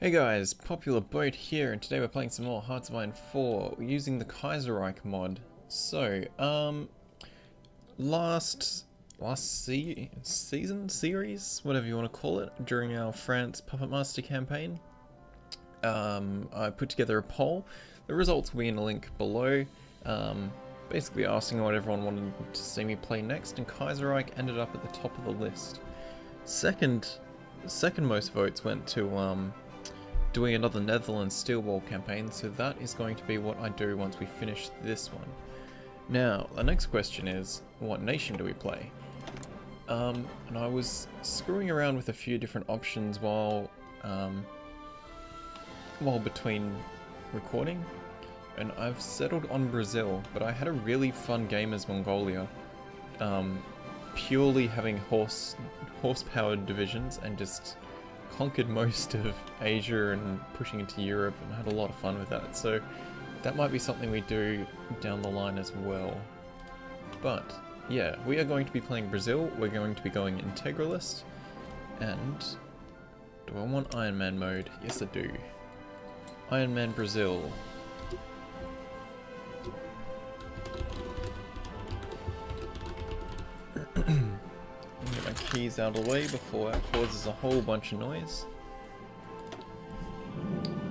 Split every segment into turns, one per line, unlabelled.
Hey guys, Popular Boat here, and today we're playing some more Hearts of Iron 4 using the Kaiserreich mod. So, series, whatever you want to call it, during our France Puppet Master campaign, I put together a poll. The results will be in a link below, basically asking what everyone wanted to see me play next, and Kaiserreich ended up at the top of the list. Second most votes went to, doing another Netherlands Steel Wall campaign, so that is going to be what I do once we finish this one. Now, the next question is, what nation do we play? And I was screwing around with a few different options while between recording, and I've settled on Brazil, but I had a really fun game as Mongolia, purely having horse-powered divisions and just conquered most of Asia and pushing into Europe, and had a lot of fun with that. So that might be something we do down the line as well. But yeah, we are going to be playing Brazil. We're going to be going Integralist. And do I want Iron Man mode? Yes I do. Iron Man Brazil. Get my keys out of the way before that causes a whole bunch of noise.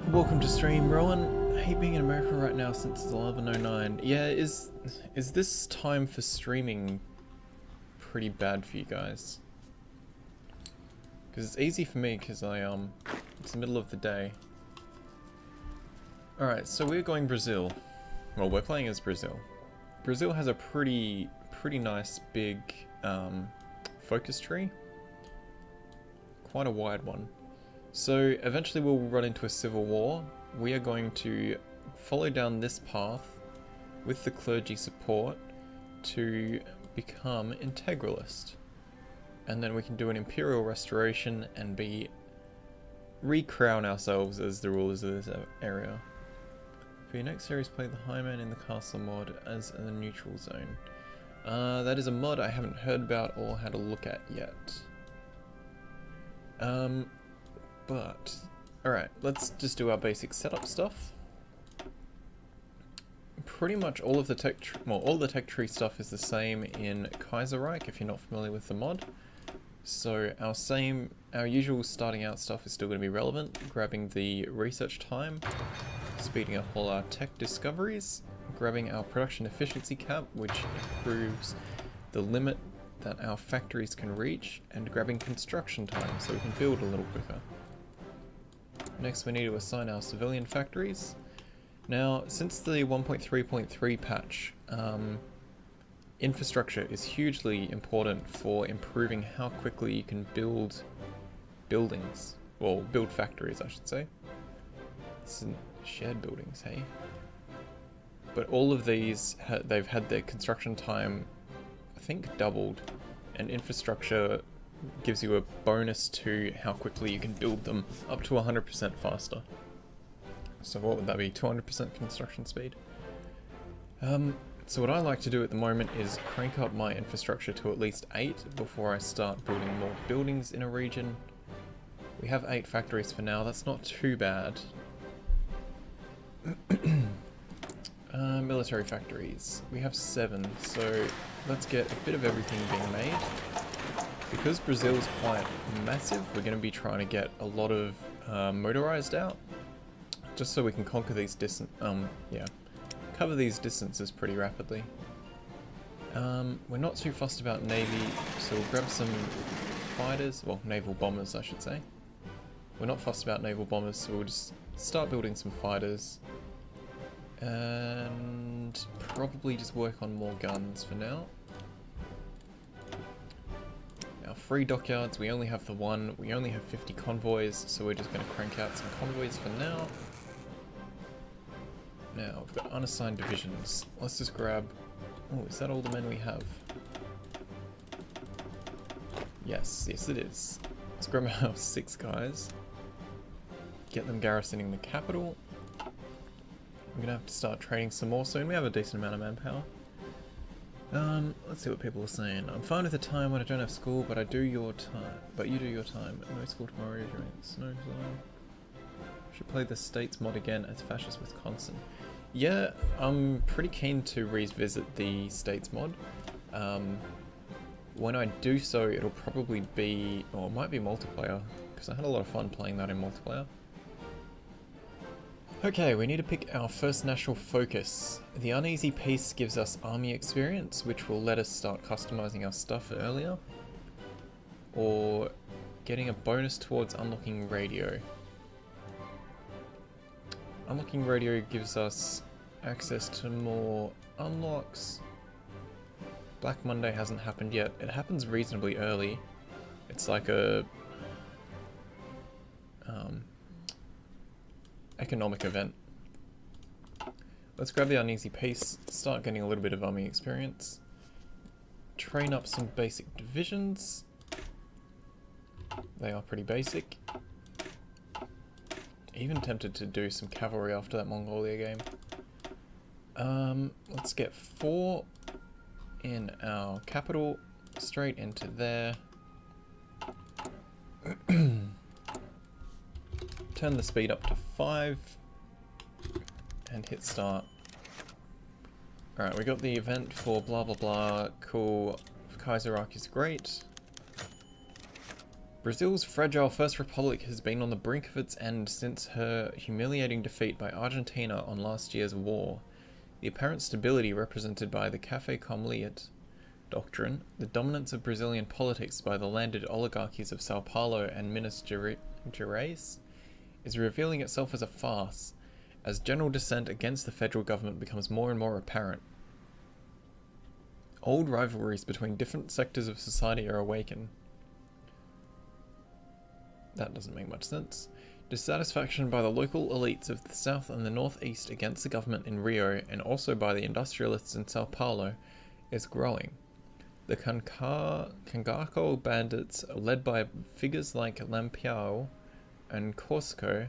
Welcome to stream, Rowan. I hate being in America right now since it's 11:09. Yeah, is this time for streaming pretty bad for you guys? Because it's easy for me because it's the middle of the day. Alright, so we're going Brazil. Well, we're playing as Brazil. Brazil has a pretty nice big focus tree. Quite a wide one. So eventually we'll run into a civil war. We are going to follow down this path with the clergy support to become Integralist. And then we can do an imperial restoration and re-crown ourselves as the rulers of this area. For your next series, play the Highman in the Castle mod as a neutral zone. That is a mod I haven't heard about or had a look at yet. But alright, let's just do our basic setup stuff. Pretty much all of the tech tree stuff is the same in Kaiserreich if you're not familiar with the mod. So our usual starting out stuff is still going to be relevant, grabbing the research time, speeding up all our tech discoveries, grabbing our production efficiency cap, which improves the limit that our factories can reach, and grabbing construction time so we can build a little quicker. Next we need to assign our civilian factories. Now, since the 1.3.3 patch, infrastructure is hugely important for improving how quickly you can build buildings, well, build factories I should say. Shared buildings, hey? But all of these, they've had their construction time, I think, doubled, and infrastructure gives you a bonus to how quickly you can build them, up to 100% faster. So what would that be, 200% construction speed? So what I like to do at the moment is crank up my infrastructure to at least 8 before I start building more buildings in a region. We have 8 factories for now, that's not too bad. Military factories. We have 7, so let's get a bit of everything being made. Because Brazil is quite massive, we're going to be trying to get a lot of motorized out, just so we can conquer these cover these distances pretty rapidly. We're not too fussed about navy, so we'll grab some fighters, well, naval bombers I should say. We're not fussed about naval bombers, so we'll just start building some fighters. And probably just work on more guns for now. Our free dockyards, we only have the one. We only have 50 convoys, so we're just going to crank out some convoys for now. Now, we've got unassigned divisions. Let's just grab... Oh, is that all the men we have? Yes, yes it is. Let's grab our 6 guys. Get them garrisoning the capital. I'm gonna have to start training some more soon. We have a decent amount of manpower. Let's see what people are saying. I'm fine with the time when I don't have school, but I do your time. But you do your time. No school tomorrow during the snow zone. Should play the States mod again as Fascist Wisconsin. Yeah, I'm pretty keen to revisit the States mod. When I do so, it'll probably be, or it might be multiplayer, because I had a lot of fun playing that in multiplayer. Okay, we need to pick our first national focus. The Uneasy Peace gives us army experience, which will let us start customizing our stuff earlier. Or getting a bonus towards unlocking radio. Unlocking radio gives us access to more unlocks. Black Monday hasn't happened yet. It happens reasonably early. It's like a economic event. Let's grab the Uneasy Peace, start getting a little bit of army experience. Train up some basic divisions. They are pretty basic. Even tempted to do some cavalry after that Mongolia game. Let's get 4 in our capital, straight into there. Turn the speed up to 5 and hit start. Alright, we got the event for blah blah blah, cool. Kaiserreich is great. Brazil's fragile First Republic has been on the brink of its end since her humiliating defeat by Argentina on last year's war. The apparent stability represented by the Café com Leite doctrine, the dominance of Brazilian politics by the landed oligarchies of Sao Paulo and Minas Gerais, is revealing itself as a farce, as general dissent against the federal government becomes more and more apparent. Old rivalries between different sectors of society are awakened. That doesn't make much sense. Dissatisfaction by the local elites of the south and the northeast against the government in Rio, and also by the industrialists in Sao Paulo, is growing. The Cangaco bandits, led by figures like Lampião and Corsico,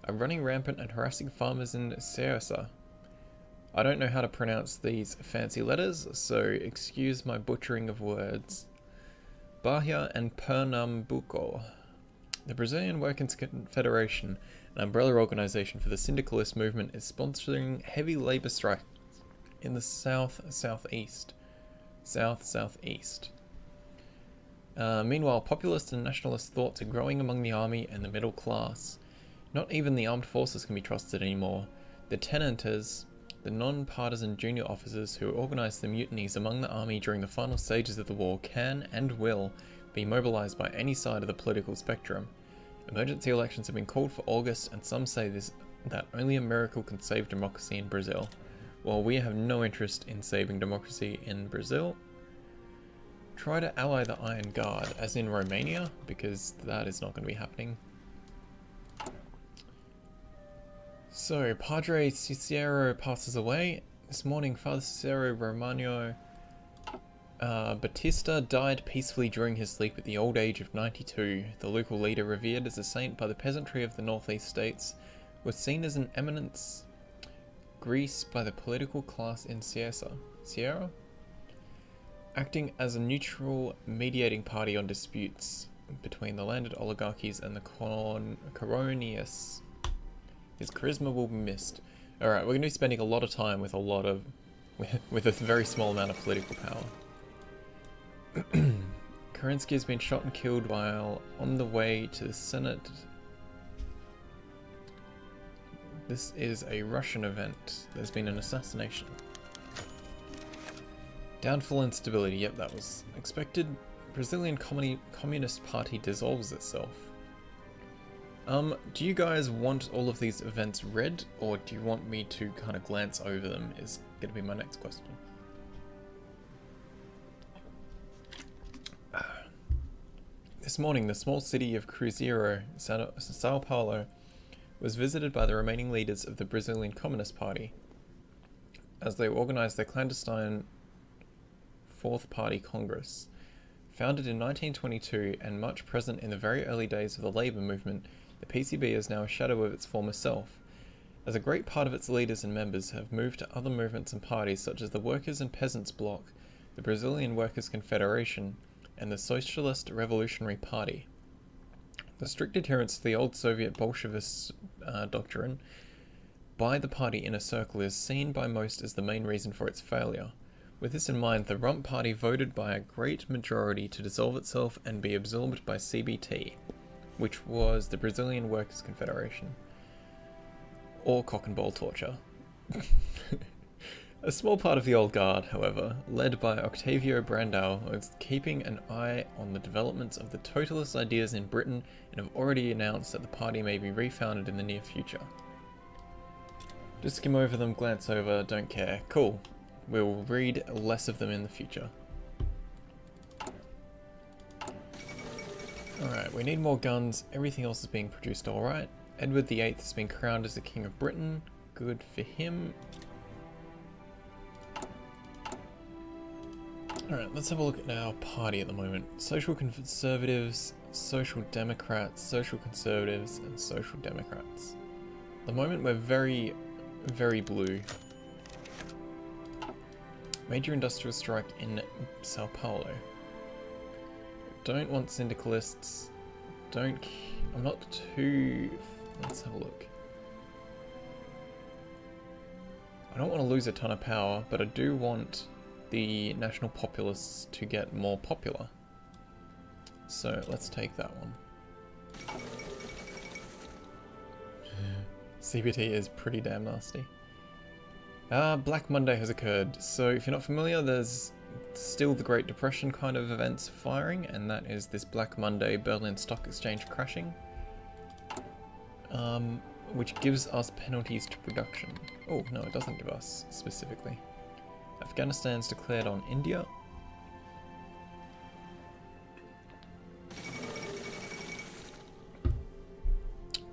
are running rampant and harassing farmers in Ceará. I don't know how to pronounce these fancy letters, so excuse my butchering of words. Bahia and Pernambuco. The Brazilian Workers' Confederation, an umbrella organization for the syndicalist movement, is sponsoring heavy labor strikes in the southeast. Meanwhile, populist and nationalist thoughts are growing among the army and the middle class. Not even the armed forces can be trusted anymore. The tenentes, the non-partisan junior officers who organized the mutinies among the army during the final stages of the war, can and will be mobilized by any side of the political spectrum. Emergency elections have been called for August, and some say that only a miracle can save democracy in Brazil. While we have no interest in saving democracy in Brazil, try to ally the Iron Guard, as in Romania, because that is not going to be happening. So, Padre Cicero passes away. This morning, Father Cicero Romano Batista died peacefully during his sleep at the old age of 92. The local leader, revered as a saint by the peasantry of the northeast states, was seen as an eminence Greece by the political class in Ceará, acting as a neutral mediating party on disputes between the landed oligarchies and the Coronius. His charisma will be missed. Alright, we're going to be spending a lot of time with with a very small amount of political power. Kerensky has been shot and killed while on the way to the Senate. This is a Russian event. There's been an assassination. Downfall and stability. Yep, that was expected. Brazilian Communist Party dissolves itself. Do you guys want all of these events read, or do you want me to kind of glance over them, is going to be my next question. This morning, the small city of Cruzeiro, Sao Paulo, was visited by the remaining leaders of the Brazilian Communist Party as they organized their clandestine Fourth Party Congress. Founded in 1922 and much present in the very early days of the labour movement, the PCB is now a shadow of its former self, as a great part of its leaders and members have moved to other movements and parties such as the Workers' and Peasants' Bloc, the Brazilian Workers' Confederation, and the Socialist Revolutionary Party. The strict adherence to the old Soviet Bolshevist doctrine by the party inner circle is seen by most as the main reason for its failure. With this in mind, the Rump Party voted by a great majority to dissolve itself and be absorbed by CBT, which was the Brazilian Workers' Confederation. Or cock and ball torture. A small part of the old guard, however, led by Octavio Brandão, was keeping an eye on the developments of the totalist ideas in Britain and have already announced that the party may be refounded in the near future. Just skim over them, glance over, don't care. Cool. We'll read less of them in the future. Alright, we need more guns. Everything else is being produced alright. Edward VIII has been crowned as the King of Britain. Good for him. Alright, let's have a look at our party at the moment. Social Conservatives, Social Democrats, Social Conservatives, and Social Democrats. At the moment we're very, very blue. Major industrial strike in Sao Paulo. Don't want syndicalists. I'm not too... Let's have a look. I don't want to lose a ton of power, but I do want the national populists to get more popular. So let's take that one. CBT is pretty damn nasty. Black Monday has occurred. So if you're not familiar, there's still the Great Depression kind of events firing, and that is this Black Monday Berlin Stock Exchange crashing. Which gives us penalties to production. Oh, no, it doesn't give us specifically. Afghanistan's declared on India.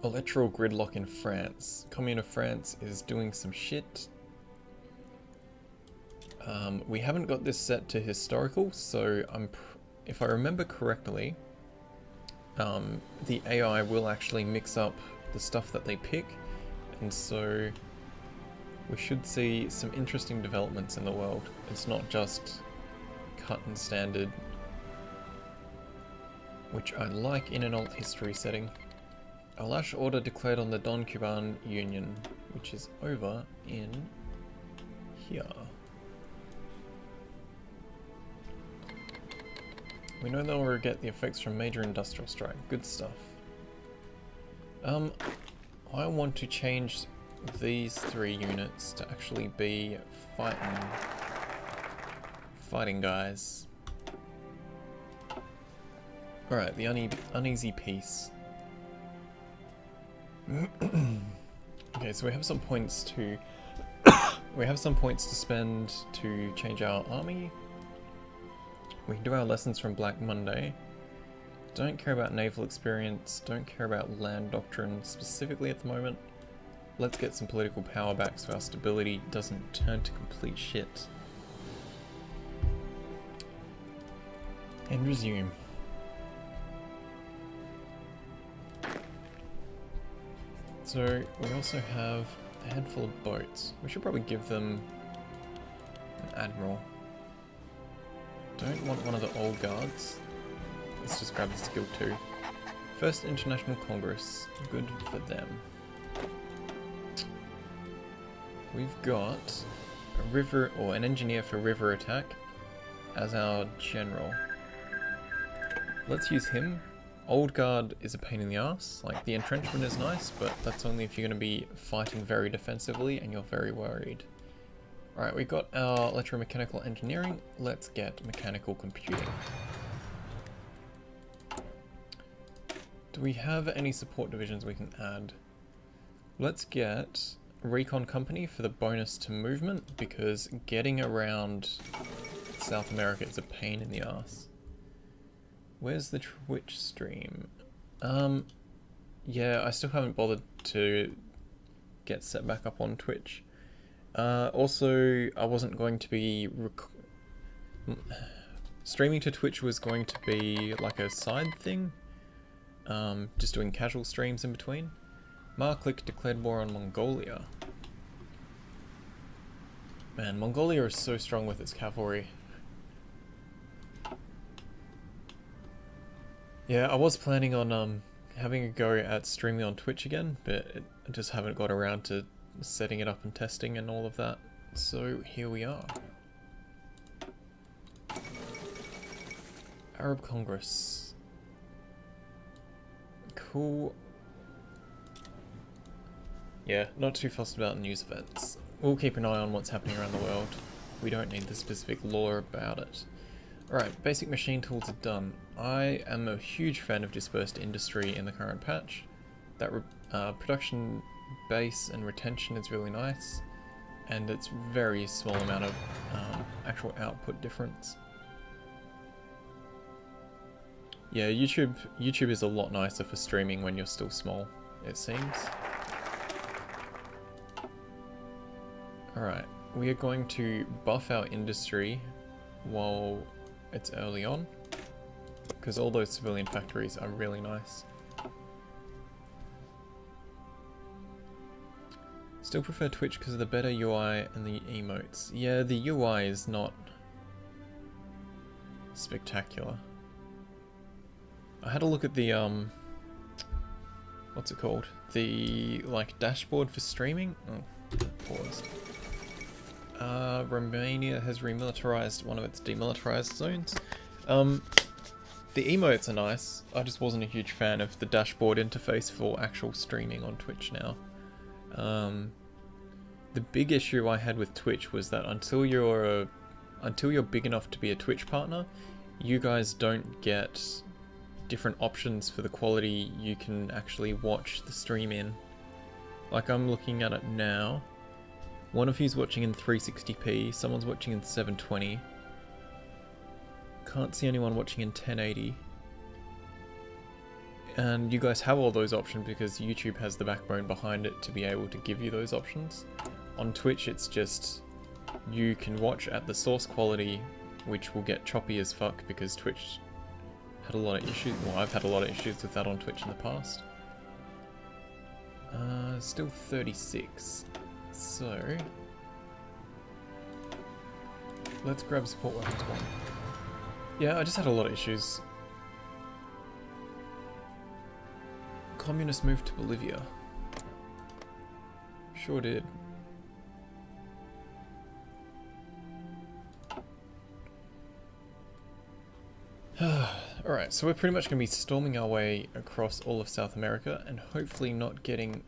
Electoral gridlock in France. Commune of France is doing some shit. We haven't got this set to historical, so if I remember correctly, the AI will actually mix up the stuff that they pick, and so we should see some interesting developments in the world. It's not just cut and standard, which I like in an alt history setting. A lash order declared on the Don Cuban Union, which is over in here. We know they'll get the effects from major industrial strike. Good stuff. I want to change these 3 units to actually be fighting guys. Alright, the uneasy peace. Okay, so we have some points to spend to change our army. We can do our lessons from Black Monday. Don't care about naval experience, don't care about land doctrine specifically at the moment. Let's get some political power back so our stability doesn't turn to complete shit. And resume. So we also have a handful of boats. We should probably give them an admiral. Don't want one of the old guards. Let's just grab this to Guild 2. First International Congress. Good for them. We've got an engineer for river attack as our general. Let's use him. Old guard is a pain in the ass. Like, the entrenchment is nice, but that's only if you're going to be fighting very defensively and you're very worried. Alright, we got our electromechanical engineering. Let's get mechanical computing. Do we have any support divisions we can add? Let's get Recon Company for the bonus to movement, because getting around South America is a pain in the ass. Where's the Twitch stream? Yeah, I still haven't bothered to get set back up on Twitch. Also, I wasn't going to be streaming to Twitch was going to be like a side thing. Just doing casual streams in between. Marklik declared war on Mongolia. Man, Mongolia is so strong with its cavalry. Yeah, I was planning on having a go at streaming on Twitch again, but I just haven't got around to setting it up and testing and all of that. So here we are. Arab Congress. Cool. Yeah, not too fussed about news events. We'll keep an eye on what's happening around the world. We don't need the specific lore about it. Alright, basic machine tools are done. I am a huge fan of dispersed industry in the current patch. That production base and retention is really nice, and it's very small amount of actual output difference. Yeah, YouTube is a lot nicer for streaming when you're still small, it seems. Alright, we are going to buff our industry while it's early on, because all those civilian factories are really nice. Still prefer Twitch because of the better UI and the emotes. Yeah, the UI is not spectacular. I had a look at the what's it called? The like dashboard for streaming. Oh, pause. Romania has remilitarized one of its demilitarized zones. The emotes are nice. I just wasn't a huge fan of the dashboard interface for actual streaming on Twitch now. The big issue I had with Twitch was that until you're big enough to be a Twitch partner, you guys don't get different options for the quality you can actually watch the stream in. Like, I'm looking at it now. One of you's watching in 360p, someone's watching in 720. Can't see anyone watching in 1080. And you guys have all those options because YouTube has the backbone behind it to be able to give you those options. On Twitch, it's just you can watch at the source quality, which will get choppy as fuck because Twitch had a lot of issues. Well, I've had a lot of issues with that on Twitch in the past. Still 36. So let's grab support weapons 1. Yeah, I just had a lot of issues. Communist move to Bolivia. Sure did. Alright, so we're pretty much going to be storming our way across all of South America and hopefully not getting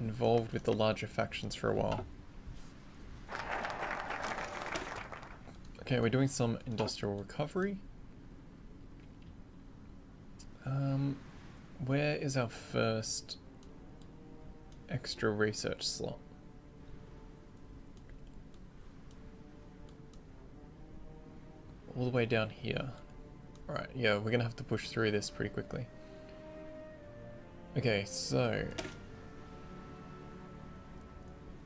involved with the larger factions for a while. Okay, we're doing some industrial recovery. Where is our first extra research slot? All the way down here. Alright, yeah, we're gonna have to push through this pretty quickly. Okay, so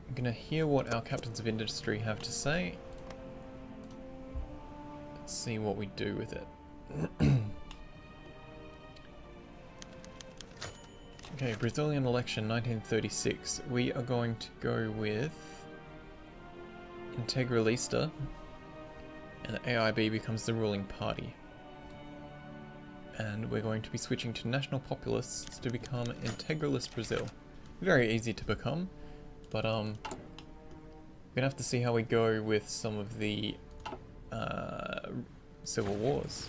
I'm gonna hear what our captains of industry have to say. Let's see what we do with it. Okay, Brazilian election 1936. We are going to go with Integralista, and the AIB becomes the ruling party. And we're going to be switching to National Populists to become Integralist Brazil. Very easy to become, but we're gonna have to see how we go with some of the civil wars.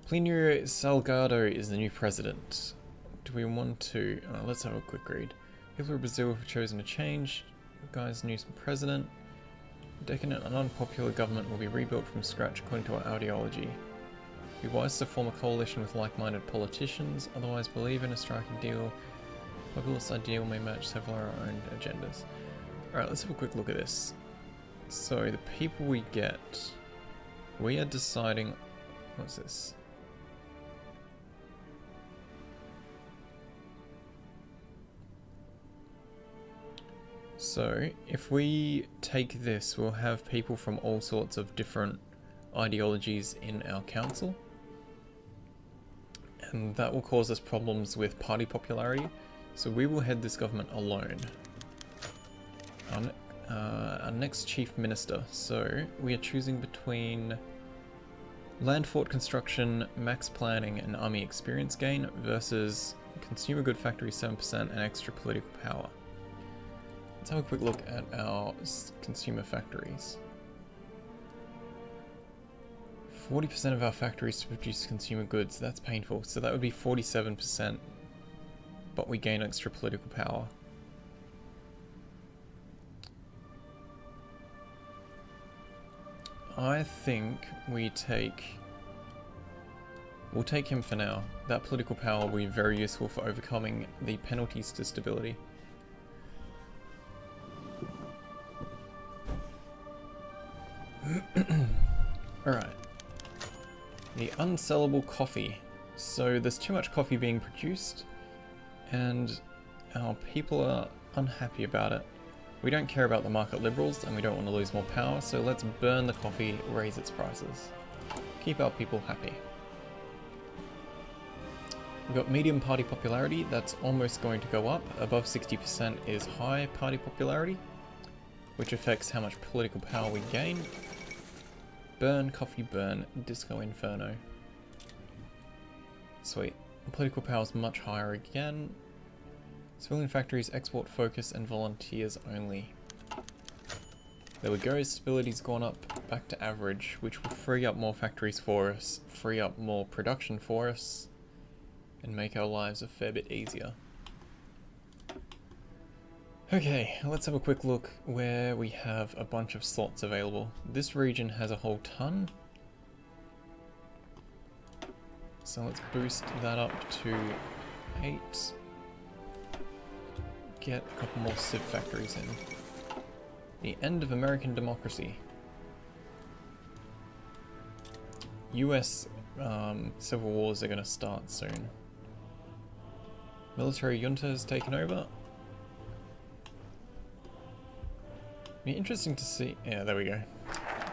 Plinio Salgado is the new president. Do we want to... let's have a quick read. People of Brazil have chosen a change. Guy's new president. Decadent and unpopular government will be rebuilt from scratch according to our ideology. It would be wise to form a coalition with like-minded politicians, otherwise believe in a striking deal. Populist ideal may match several of our own agendas. Alright, let's have a quick look at this. So, the people we get... We are deciding... What's this? So, if we take this, we'll have people from all sorts of different ideologies in our council. And that will cause us problems with party popularity. So we will head this government alone. Our next chief minister. So, we are choosing between Land fort construction, max planning, and army experience gain versus consumer good factory 7% and extra political power. Let's have a quick look at our consumer factories. 40% of our factories to produce consumer goods, that's painful. So that would be 47%, but we gain extra political power. I think we'll take him for now. That political power will be very useful for overcoming the penalties to stability. Alright. The unsellable coffee. So there's too much coffee being produced and our people are unhappy about it. We don't care about the market liberals and we don't want to lose more power, so let's burn the coffee, raise its prices. Keep our people happy. We've got medium party popularity, that's almost going to go up. Above 60% is high party popularity, which affects how much political power we gain. Burn, coffee, burn, disco inferno. Sweet. Political power is much higher again. Civilian factories, export focus, and volunteers only. There we go, stability's gone up back to average, which will free up more factories for us, free up more production for us, and make our lives a fair bit easier. Okay, let's have a quick look where we have a bunch of slots available. This region has a whole ton. So let's boost that up to 8. Get a couple more civ factories in. The end of American democracy. US civil wars are going to start soon. Military junta has taken over. Be interesting to see. Yeah, there we go.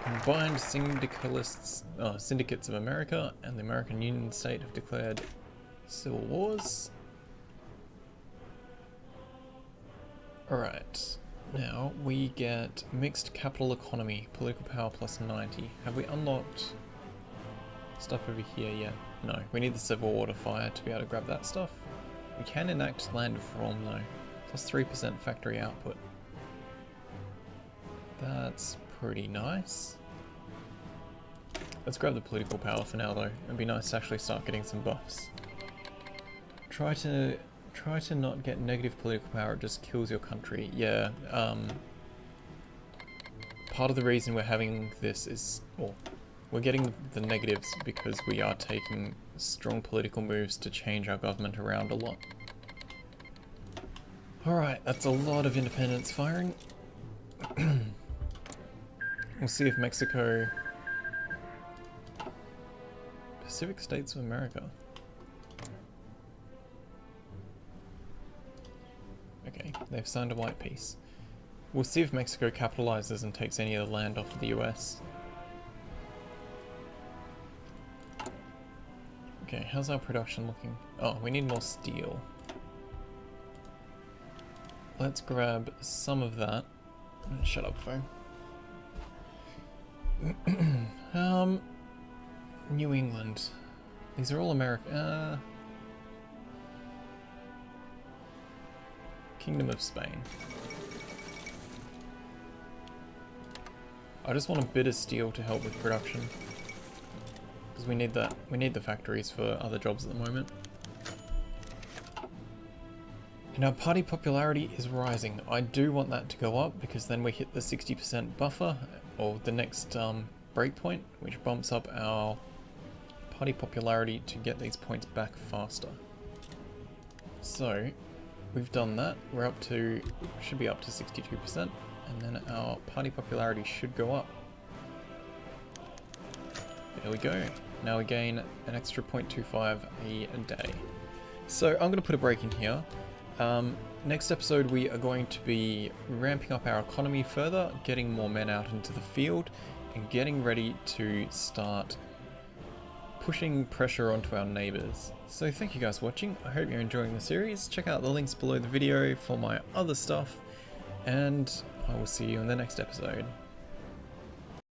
Combined syndicalists, syndicates of America and the American Union State have declared civil wars. Alright, now we get mixed capital economy, political power plus 90. Have we unlocked stuff over here yet? No, we need the civil war to fire to be able to grab that stuff. We can enact land reform though, plus 3% factory output. That's pretty nice. Let's grab the political power for now though. It'd be nice to actually start getting some buffs. Try to not get negative political power, it just kills your country. Yeah, part of the reason we're having this is, well, we're getting the negatives because we are taking strong political moves to change our government around a lot. Alright, that's a lot of independence firing. We'll see if Mexico... Pacific States of America. Okay, they've signed a white peace. We'll see if Mexico capitalizes and takes any of the land off of the US. Okay, how's our production looking? Oh, we need more steel. Let's grab some of that. Shut up, phone. New England. These are all America. Kingdom of Spain. I just want a bit of steel to help with production. Because we need that. We need the factories for other jobs at the moment. And our party popularity is rising. I do want that to go up because then we hit the 60% buffer, or the next breakpoint, which bumps up our party popularity to get these points back faster. So, we've done that. We're up to, should be up to 62%, and then our party popularity should go up. There we go. Now we gain an extra 0.25 a day. So I'm going to put a break in here. Next episode we are going to be ramping up our economy further, getting more men out into the field, and getting ready to start pushing pressure onto our neighbours. So thank you guys for watching. I hope you're enjoying the series. Check out the links below the video for my other stuff, and I will see you in the next episode.